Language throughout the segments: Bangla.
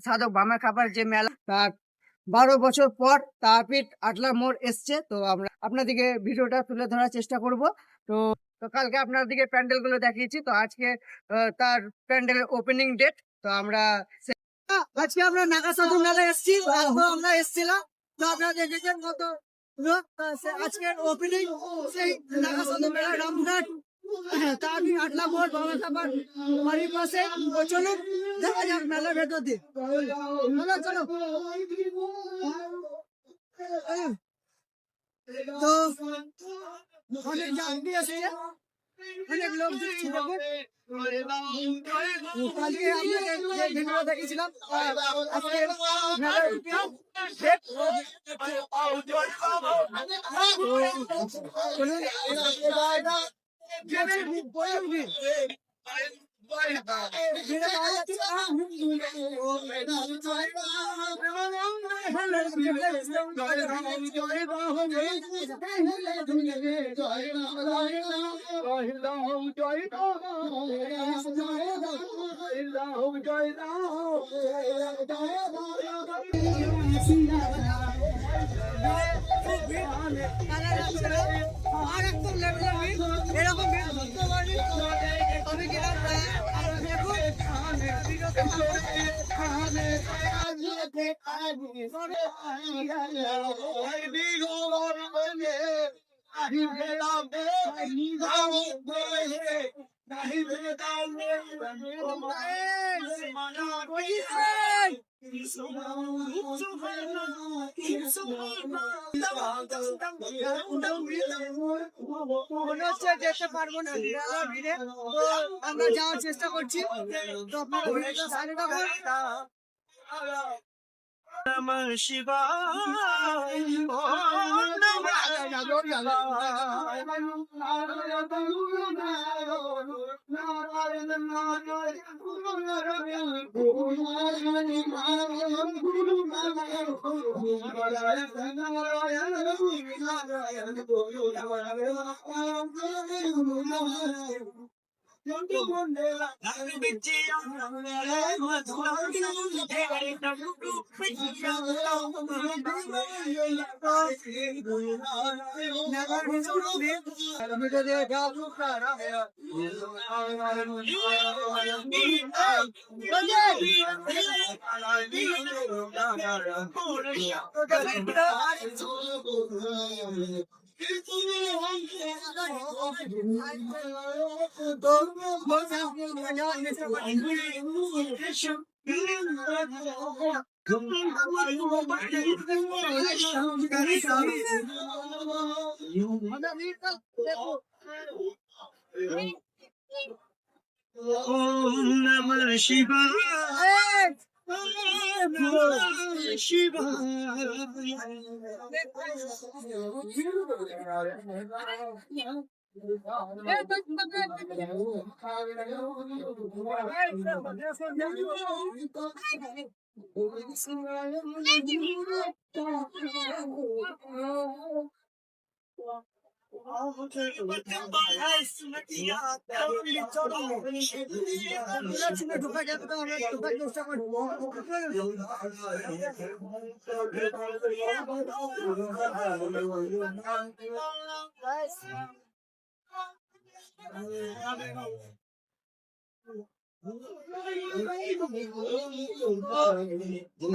সাধক বামা খাবার যে মেলা তার 12 বছর পর তারাপীঠ আটলা মোড় এসছে। তো আমরা আপনাদেরকে ভিডিওটা তুলে ধরার চেষ্টা করব। তো তো কালকে আপনাদেরকে প্যান্ডেল গুলো দেখিয়েছি, তো আজকে তার প্যান্ডেলের ওপেনিং ডেট। তো আজকে আমরা নাগা সাধু মেলায় এসেছি, আমরা এসেছিলাম। তো আপনারা দেখেছেন কত লোক। আজকের ওপেনিং সেই নাগা সাধু মেলা রামঘাট তারাপীঠ আটলা মোড় বামা খাবার বাড়ির পাশে। চলুন দেখা যাক মেলার ভেতর দিয়ে। চলো তো অনেক যাত্রী আসছে, অনেক লোক দেখছি। দেখুন কালকে আপনাদের যে ভিডিও দেখেছিলাম আজকে মেলার এরকম মনে হচ্ছে যেতে পারবো না, ভিড়ে। তো আমরা যাওয়ার চেষ্টা করছি। তো আপনারা সাইডে থাকুন। নমঃ শিবায়, ওম নমঃ শিবায়,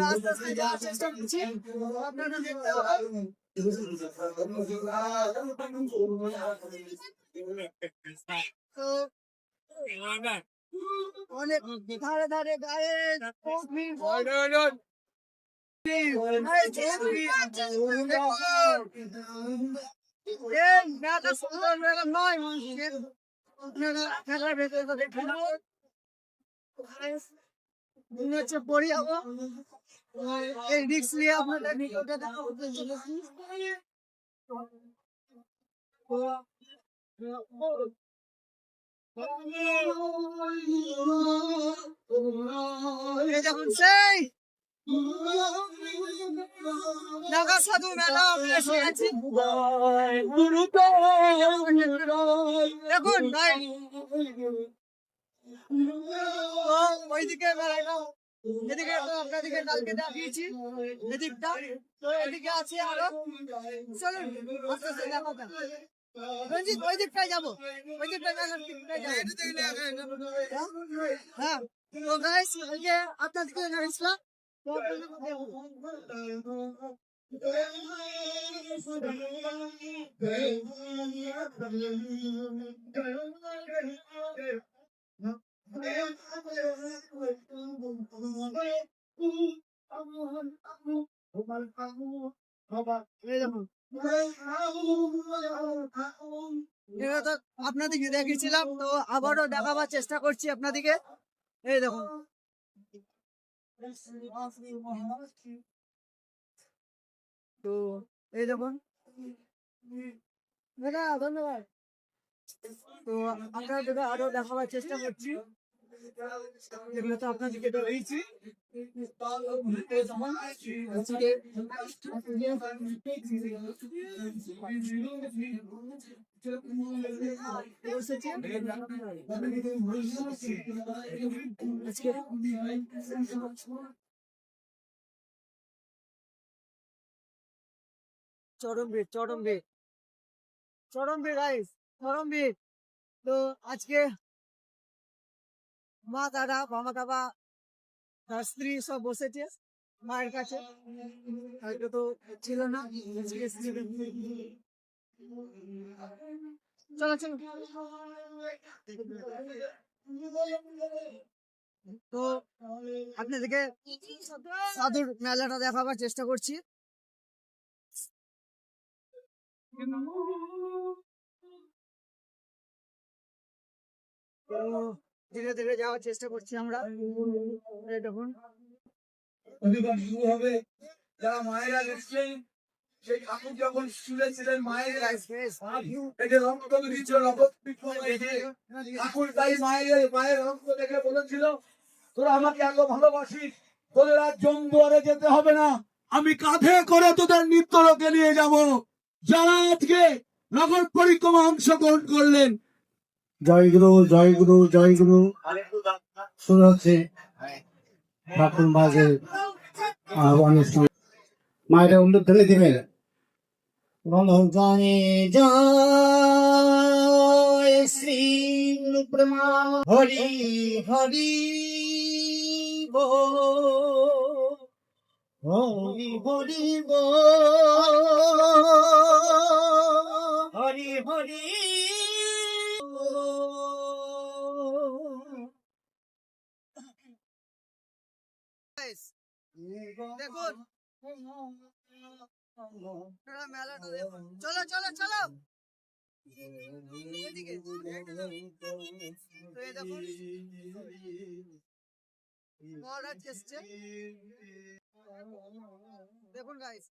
আস্তে আস্তে যাওয়ার চেষ্টা করছি। আপনারা দেখতে পাবেন অনেক ধারে ধারে গায়ে সুন্দর মেলা নয়। আপনারা খেলার ভেতরে দেখুন হচ্ছে পড়ি হবো। এই রিক্স নিয়ে আপনাদের ভিডিওটা দেখা করতে চলেছি। দেখুন সেই নাগা সাধু মেলা এসে গেছি। দেখুন ভাই ওইদিকে মেলাটা এদিকে তো আপনাদেরকে কালকে দেখিয়েছি এদিকটা, তো এদিকে আছে আরো, চলুন আস্তে আস্তে দেখাবো। রঞ্জিত ওই দিকটায় যাবো, ওই দিকটায় যাবো। হ্যাঁ তো গাইস আজকে আপনাদেরকে জানিয়েছিলাম তো এই দেখুন, এটা তো আপনাদেরকে দেখিয়েছিলাম, তো আবারও দেখাবার চেষ্টা করছি আপনাদেরকে। এই দেখুন, তো এই দেখুন, দাদা ধন্যবাদ। তো আপনাদেরকে আরো দেখাবার চেষ্টা করছি, যেগুলো তো আপনাদেরকে দেখিয়েছি। চরমবীর চরমবীর চরমবীর গাইস, চরমবীর। তো আজকে মা দাদা মামা বাবা তার স্ত্রী সব বসেছে মায়ের কাছে, আজকে তো ছিল না। চলো চলো, তো আপনাদেরকে সাধুর মেলাটা দেখাবার চেষ্টা করছি। তো ধীরে ধীরে যাওয়ার চেষ্টা করছি আমরা। এই দেখুন, শুরু হবে। যারা মায়েরা এসেছিলেন, সেই ঠাকুর যখন শুনেছিলেন মায়ের এই যে রক্ত দিচ্ছিল, ঠাকুর তাই মায়ের রক্ত দেখে বলেছিল, তোরা আমাকে এত ভালোবাসিস, তোদের আর জমদুয়ারে যেতে হবে না, আমি কাঁধে করে তোদের নিত্যলোকে নিয়ে যাব। যারা আজকে নগর পরিক্রমা অংশগ্রহণ করলেন, জয় গুরু জয় গুরু জয় গুরু শুরু হচ্ছে ঠাকুর মাঝের অনুষ্ঠান। মায়েরা উল্লেখ ধরে দিবেন, জয় শ্রী ব্রহ্মা হরি হরি হরি হরি হরি হরি। দেখুন মেলাটা দেখুন, চলো চলো চলো এদিকে। তো এই দেখুন মহারাজ এসছে, দেখুন গাইস।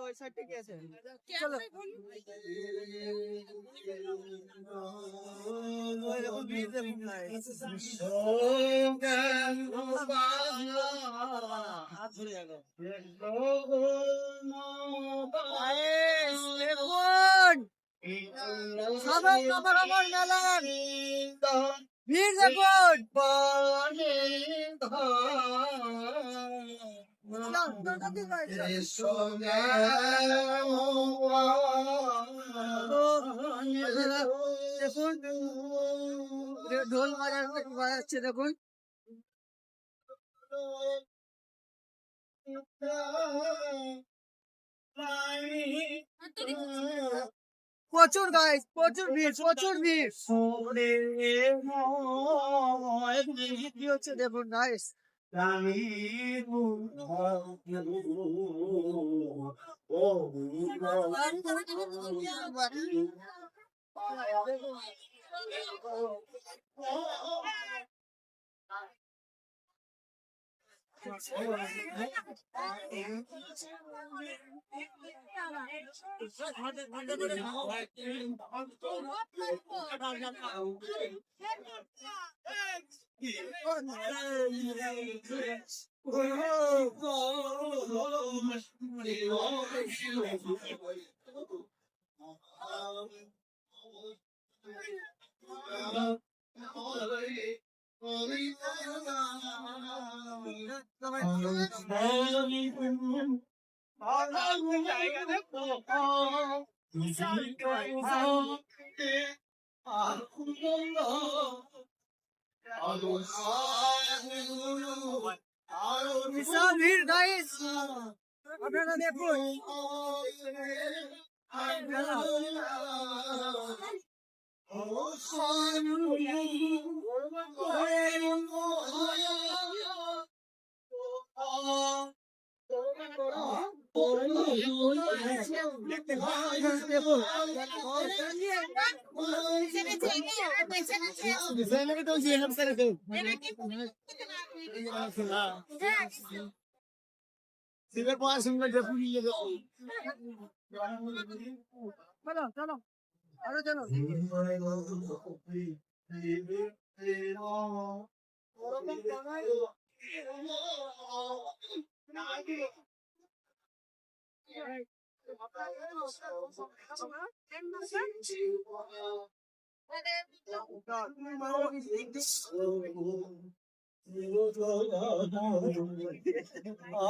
ওই সাইডটা কি আছে, চলো। ভিড় দেখুন, দেখুন ঢোল বাজাচ্ছে দেখুন। প্রচুর গাইস, প্রচুর ভিড়, প্রচুর ভিড় কি হচ্ছে দেখুন গাইস। বিশাল ভিড় গাইস, আপনারা দেখুন। চলো চলো আরো চলো।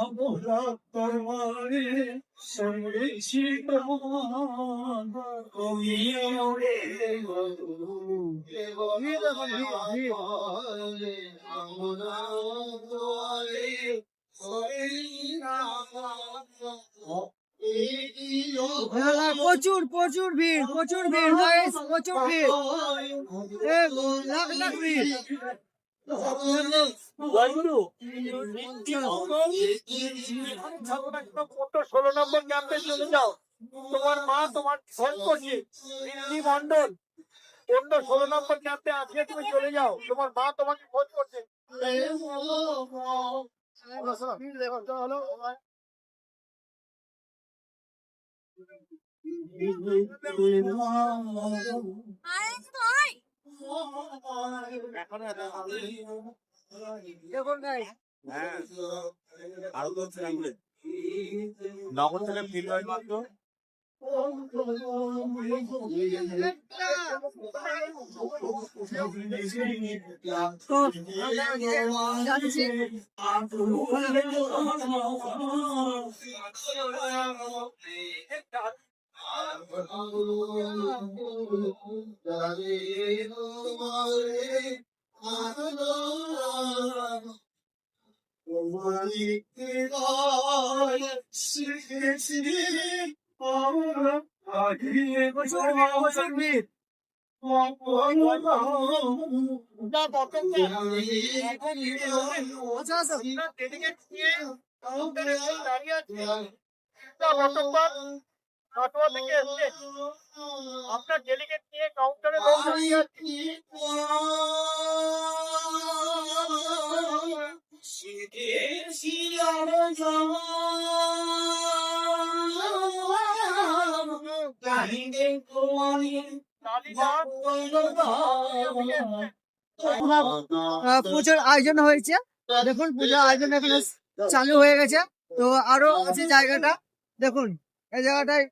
আমরা তোমারে সঙ্গেছি প্রচুর প্রচুর ভিড়, প্রচুর ভিড় গাইস, প্রচুর ভিড়, লাখ লাখ ভিড়। কত 16 নম্বর ক্যাম্পে চলে যাও, তোমার মা তোমার ফোন করছে, দিল্লি মন্ডল অন্য 16 নম্বর ক্যাম্পে আজকে তুমি চলে যাও, তোমার মা তোমাকে ফোন করছে। দেখুন গাইস, নগর থেকে ফিল হয় মাত্র আপনার ডেলিগেট নিয়ে কাউন্টারে লোক দাঁড়িয়ে আছে। পুজোর আয়োজন হয়েছে, দেখুন পুজোর আয়োজন এখানে চালু হয়ে গেছে। তো আরো আছে জায়গাটা, দেখুন এই জায়গাটায়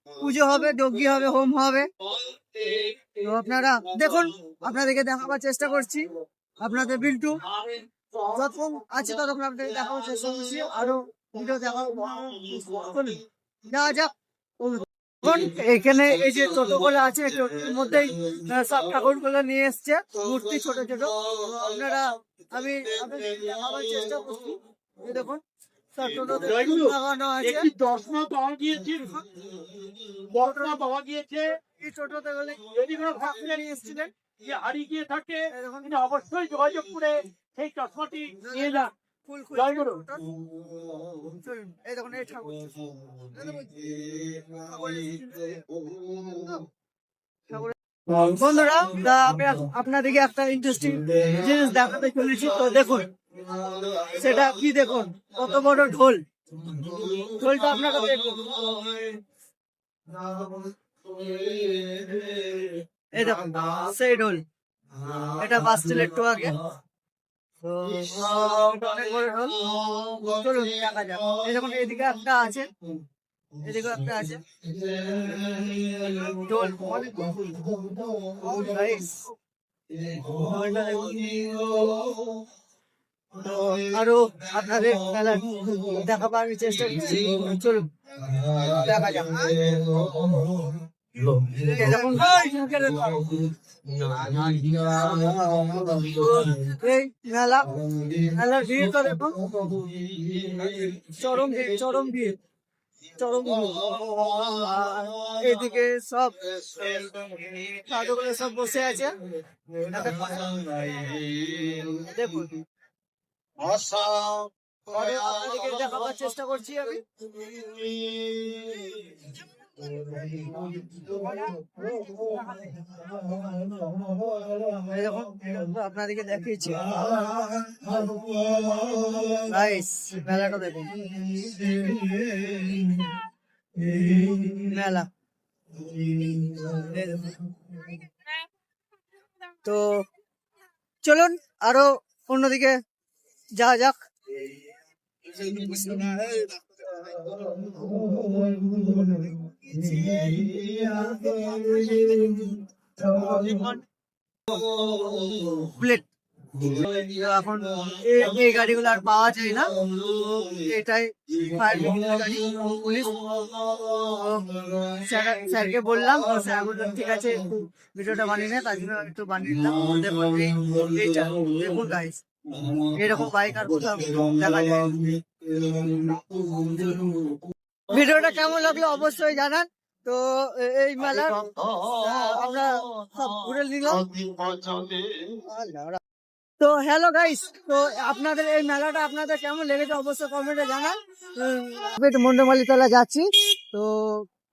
পুজো হবে, যজ্ঞ হবে, হোম হবে। তো আপনারা দেখুন, আপনাদেরকে দেখাবার চেষ্টা করছি, আপনাদের বিল্টু যতক্ষণ আছে ততক্ষণ আপনাদের দেখাবার চেষ্টা করছি, আরো ভিডিও দেখাবো। যাওয়া যাক। এখন এখানে এই যে টোটোগুলো আছে, টোটোর মধ্যেই সব ঠাকুরগুলো নিয়ে এসছে, মূর্তি ছোট ছোট। আপনারা আমি আপনাদের দেখাবার চেষ্টা করছি, এই দেখুন সব টোটোতে লাগানো আছে। একটি দর্শনা পাওয়া গিয়েছে, দর্শনা পাওয়া গিয়েছে এই টোটোতে গেলে যদি কোনো ঠাকুর নিয়ে এসেছিলেন, যে হারিয়ে গিয়ে থাকে এই দেখুন তিনি অবশ্যই যোগাযোগ করে সেই চশমাটি নিয়ে যান। ফুল জয় গুরু। চলুন, এই দেখুন এই ঠাকুর, বন্ধুরা তা আমি আপনাদেরকে একটা ইন্টারেস্টিং জিনিস দেখাতে চলেছি। তো দেখুন সেটা কি দেখুন, কত বড় ঢোল, ঢোলটা আপনারা দেখুন। এই দেখুন সেই ঢোল, এটা বাজছিল একটু আগে। তো এটা অনেক বড় ঢোল। চলুন দেখা যাক। এই দেখুন এদিকে একটা আছে, এদিকে একটা আছে ঢোল, অনেক nice। ঢোলটা দেখুন। তো আরো আপনাদের খেলা দেখাবার আমি চেষ্টা করছি, চলুন দেখা যাক। এই দেখুন এই মেলা, মেলার ভিড় তো দেখুন, চরম ভিড়, চরম ভিড়, চরম ভিড়। আর এদিকে সব সাধুগুলো সব বসে আছে, দেখুন। পরে আপনাদেরকে দেখাবার চেষ্টা করছি আমি। এই দেখুন, আপনাদেরকে দেখিয়েছি নাইস মেলাটা দেখুন, মেলা। এই দেখুন। তো চলুন আরো অন্যদিকে যাওয়া যাক। বুলেট এখন এই গাড়িগুলো আর পাওয়া যায় না, এটাই ফায়ার ব্রিগেডের গাড়ি, পুলিশ। স্যারকে বললাম, তো স্যার বললাম ঠিক আছে একটু ভিডিওটা বানিয়ে নে, তার জন্য একটু বানিয়ে দিলাম। দেখুন এইটা দেখুন গাইস, এরকম বাইক আর কোথাও দেখা যায়। ভিডিওটা কেমন লাগলো অবশ্যই জানান। তো এই মেলার আমরা সব ঘুরে নিলাম। তো হ্যালো গাইস, তো আপনাদের এই মেলাটা আপনাদের কেমন লেগেছে অবশ্যই কমেন্টে জানান। মন্ডমালিতলা যাচ্ছি, তো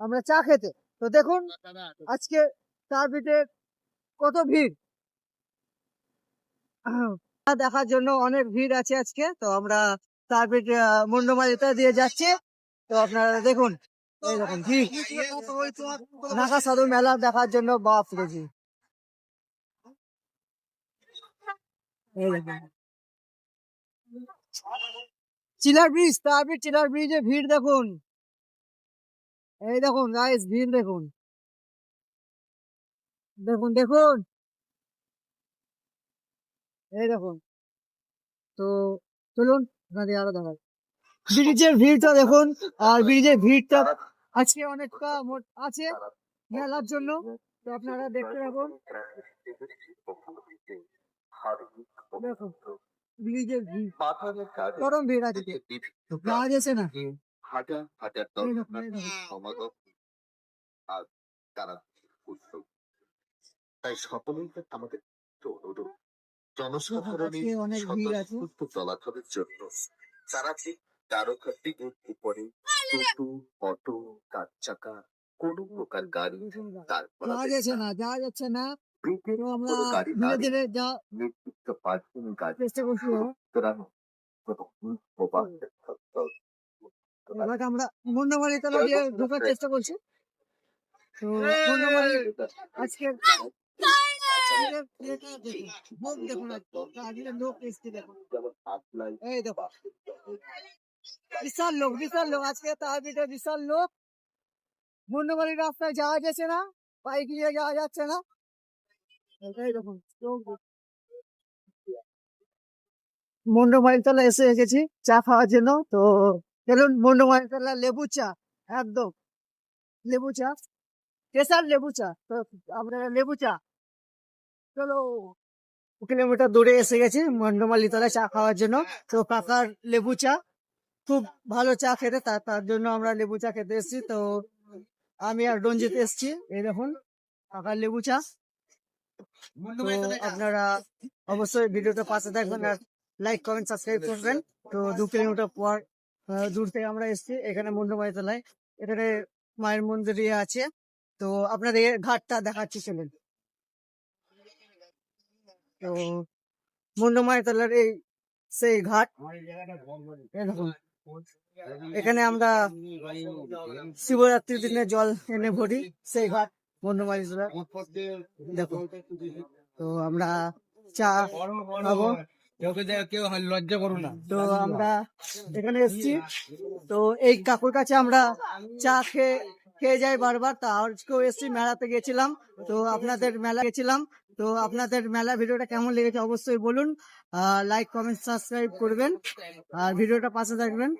আমরা চা খেতে। তো দেখুন আজকে চার পিঠে কত ভিড়, দেখার জন্য অনেক ভিড় আছে আজকে। তো আমরা চার পিঠে মন্ডমালিতা দিয়ে যাচ্ছি, তো আপনারা দেখুন এই দেখুন ভিড়, ঢাকা সাধু মেলা দেখার জন্য বাপ রেজি। চিলার ব্রিজ, তারপর চিলার ব্রিজে ভিড় দেখুন, এই দেখুন গাইস ভিড় দেখুন, দেখুন দেখুন এই দেখুন। তো চলুন আপনাদের আরো দেখাই ব্রিজের ভিড়টা দেখুন। আর ব্রিজের ভিড়টা আজকে অনেকটা আছে মেলার জন্য, তো আপনারা দেখতে থাকুন। দেখুন ব্রিজের ভিড়, চরম ভিড় আছে, যাওয়া যাচ্ছে না। এই দেখুন, এই দেখুন। তাই সকলেই আমাদের অনুরোধ আজকে অনেক ভিড় আছে। সুস্থ চলাচলের জন্য যারা ঠিক কারোখাটির উপরে টোটো, অটো, চার চাকা কোনো প্রকার গাড়ি যাওয়া যাচ্ছে না, যাওয়া যাচ্ছে না। ব্রিজের তো আমরা কোনো গাড়ি ধীরে ধীরে যা নির্দিষ্ট পার্কিং গাড়ি চেষ্টা করছি। সুতরাং এবার আমরা মুন্ডমালি তলা দিয়ে ঢোকার চেষ্টা করছি। তো মুন্ডমালি আজকে লোক দেখুন, আজকে লোক এসছে দেখুন, এই দেখো বিশাল লোক, বিশাল লোক আজকে তার ভিতরে বিশাল লোক। মুন্ডমালির রাস্তায় যাওয়া যাচ্ছে না, বাইক নিয়ে যাওয়া যাচ্ছে না। এই দেখুন মুন্ডমালি তলা এসে গেছি চা খাওয়ার জন্য। তো চলুন মুন্ডমালি তলা লেবু চা, একদম লেবু চা, স্পেশাল লেবু চা। তো আমরা লেবু চা, চলো 2 কিলোমিটার দূরে এসে গেছি মন্ডমালি তলায় চা খাওয়ার জন্য। তো কাকার লেবু চা খুব ভালো চা খেতে, তার জন্য আমরা লেবু চা খেতে এসেছি। তো আমি আর রঞ্জিত এসেছি, এই দেখুন কাকার লেবু চা। তো আপনারা অবশ্যই ভিডিওটা পাশে থাকবেন আর লাইক কমেন্ট সাবস্ক্রাইব করবেন। তো 2 কিলোমিটার পর দূর থেকে আমরা এসেছি এখানে মন্ডমালি তলায়, এখানে মায়ের মন্দির আছে। তো আপনাদের ঘাটটা দেখাচ্ছি চলুন। তো মুন্ডমালি তলার এই সেই ঘাট। এই দেখুন, এখানে আমরা শিবরাত্রির দিনে জল এনে ভরি, সেই ঘাট বন্ধুবান্ধবরা। দেখো, তো আমরা চা খাবো, কেউ লজ্জা করো না। তো আমরা এখানে এসেছি, তো এই কাকুর কাছে আমরা চা খেয়ে যাই বারবার। তা আজকেও এসেছি, মেলাতে গেছিলাম, তো আপনাদের মেলা ভিডিওটা কেমন লেগেছে অবশ্যই বলুন। লাইক কমেন্ট সাবস্ক্রাইব করবেন আর ভিডিওটা পাশে থাকবেন।